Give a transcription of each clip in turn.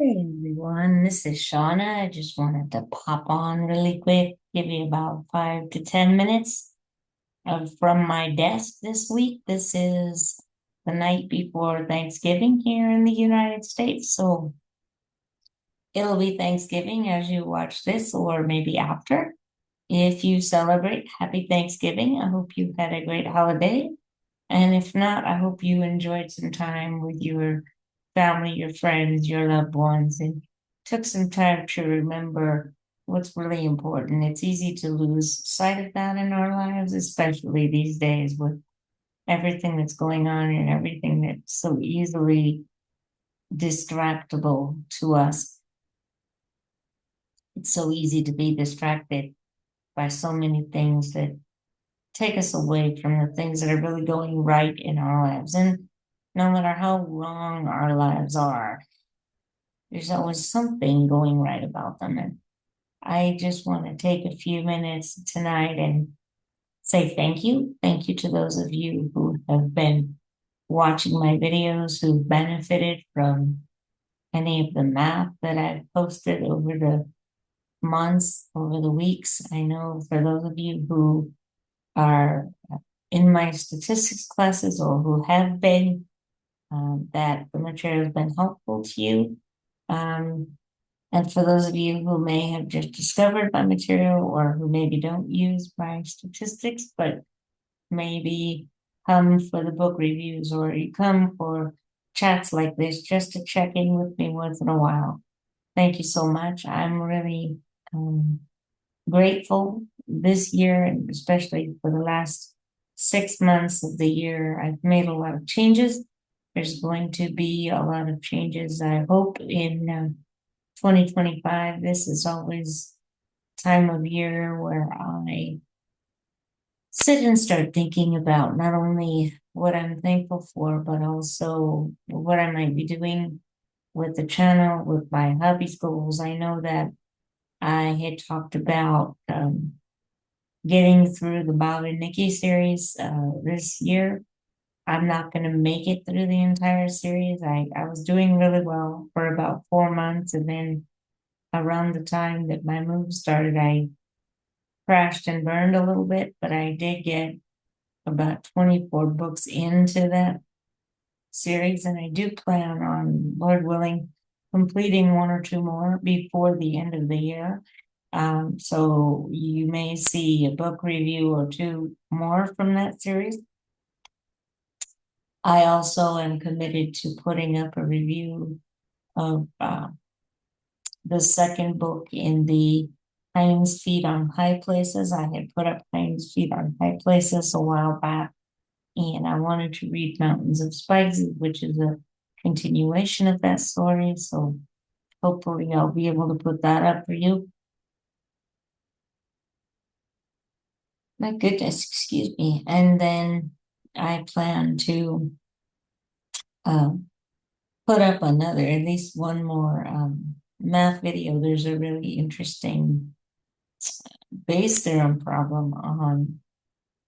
Hey everyone, this is Shauna. I just wanted to pop on really quick, give you about 5 to 10 minutes from my desk this week. This is the night before Thanksgiving here in the United States, so it'll be Thanksgiving as you watch this, or maybe after. If you celebrate, happy Thanksgiving. I hope you had a great holiday. And if not, I hope you enjoyed some time with your family, your friends, your loved ones, and took some time to remember what's really important. It's easy to lose sight of that in our lives, especially these days with everything that's going on and everything that's so easily distractible to us. It's so easy to be distracted by so many things that take us away from the things that are really going right in our lives. And no matter how wrong our lives are, there's always something going right about them. And I just want to take a few minutes tonight and say thank you. Thank you to those of you who have been watching my videos, who benefited from any of the math that I've posted over the months, over the weeks. I know for those of you who are in my statistics classes or who have been, that the material has been helpful to you. And for those of you who may have just discovered my material or who maybe don't use my statistics, but maybe come for the book reviews or you come for chats like this just to check in with me once in a while. Thank you so much. I'm really grateful this year, and especially for the last 6 months of the year. I've made a lot of changes. There's going to be a lot of changes, I hope, in 2025. This is always time of year where I sit and start thinking about not only what I'm thankful for, but also what I might be doing with the channel, with my hobbies goals. I know that I had talked about getting through the Bob and Nikki series this year. I'm not going to make it through the entire series. I was doing really well for about 4 months, and then around the time that my move started, I crashed and burned a little bit, but I did get about 24 books into that series, and I do plan on, Lord willing, completing one or two more before the end of the year. So you may see a book review or two more from that series. I also am committed to putting up a review of the second book in the Hind's Feet on High Places. I had put up Hind's Feet on High Places a while back, and I wanted to read Mountains of Spices, which is a continuation of that story. So hopefully I'll be able to put that up for you. My goodness, excuse me. And then I plan to put up another, at least one more math video. There's a really interesting Bayes theorem problem on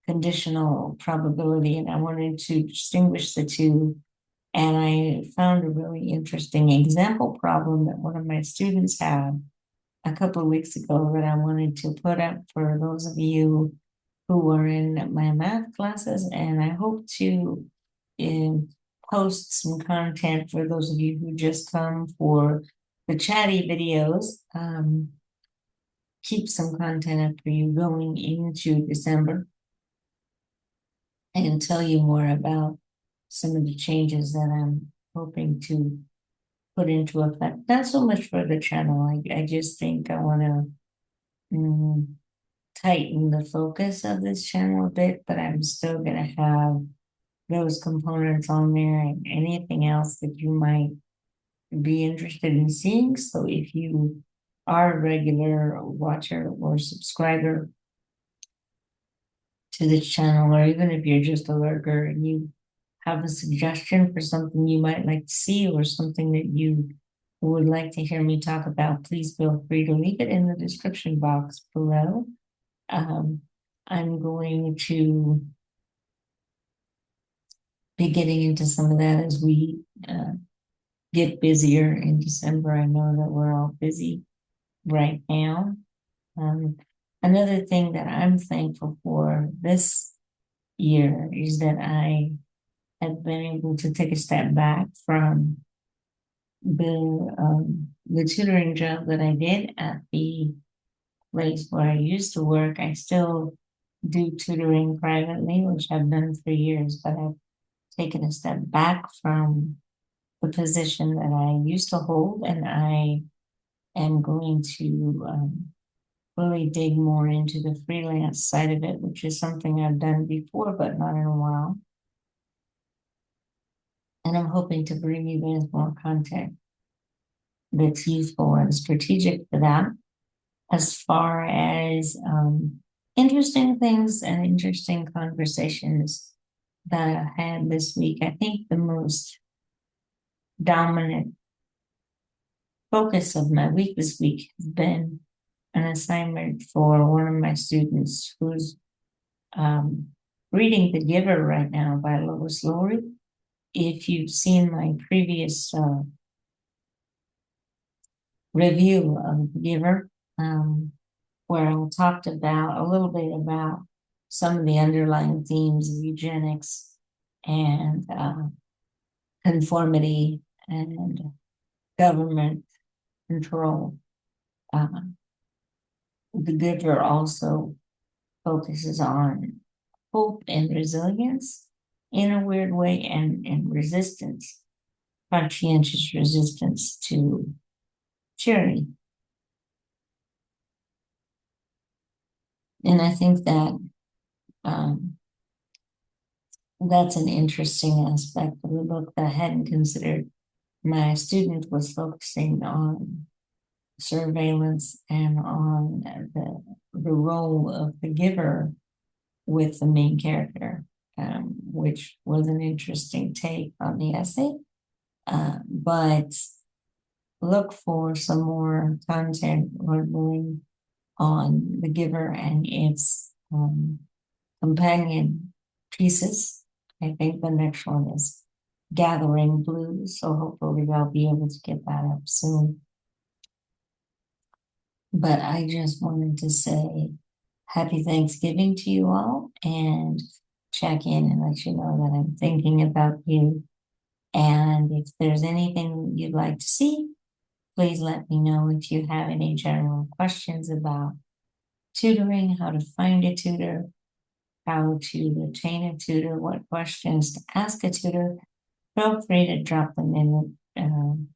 conditional probability, and I wanted to distinguish the two. And I found a really interesting example problem that one of my students had a couple of weeks ago that I wanted to put up for those of you who are in my math classes. And I hope to post some content for those of you who just come for the chatty videos. Keep some content up for you going into December and tell you more about some of the changes that I'm hoping to put into effect. Not so much for the channel. I just think I want to tighten the focus of this channel a bit, but I'm still going to have those components on there and anything else that you might be interested in seeing. So if you are a regular watcher or subscriber to this channel, or even if you're just a lurker and you have a suggestion for something you might like to see or something that you would like to hear me talk about, please feel free to leave it in the description box below. I'm going to be getting into some of that as we get busier in December. I know that we're all busy right now. Um, Another thing that I'm thankful for this year is that I have been able to take a step back from the tutoring job that I did at the place where I used to work. I still do tutoring privately, which I've done for years, but I've taken a step back from the position that I used to hold, and I am going to really dig more into the freelance side of it, which is something I've done before, but not in a while. And I'm hoping to bring you guys more content that's useful and strategic for that. As far as interesting things and interesting conversations that I had this week, I think the most dominant focus of my week this week has been an assignment for one of my students who's um, reading The Giver right now by Lois Lowry. If you've seen my previous review of The Giver, where I talked about a little bit about some of the underlying themes of eugenics and conformity and government control. The Giver also focuses on hope and resilience in a weird way, and resistance, conscientious resistance to tyranny. And I think that um, that's an interesting aspect of the book that I hadn't considered. My student was focusing on surveillance and on the role of the giver with the main character, which was an interesting take on the essay. But look for some more content going on the giver and its companion pieces. I think the next one is Gathering Blues, so hopefully I'll be able to get that up soon. But I just wanted to say happy Thanksgiving to you all and check in and let you know that I'm thinking about you. And if there's anything you'd like to see, please let me know. If you have any general questions about tutoring, how to find a tutor, how to retain a tutor, what questions to ask a tutor, feel free to drop them in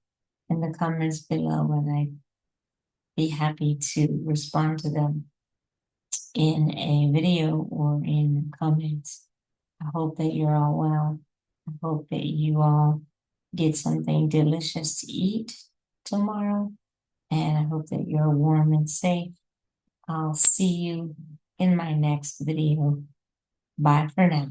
the comments below, and I'd be happy to respond to them in a video or in comments. I hope that you're all well. I hope that you all get something delicious to eat tomorrow, and I hope that you're warm and safe. I'll see you in my next video. Bye for now.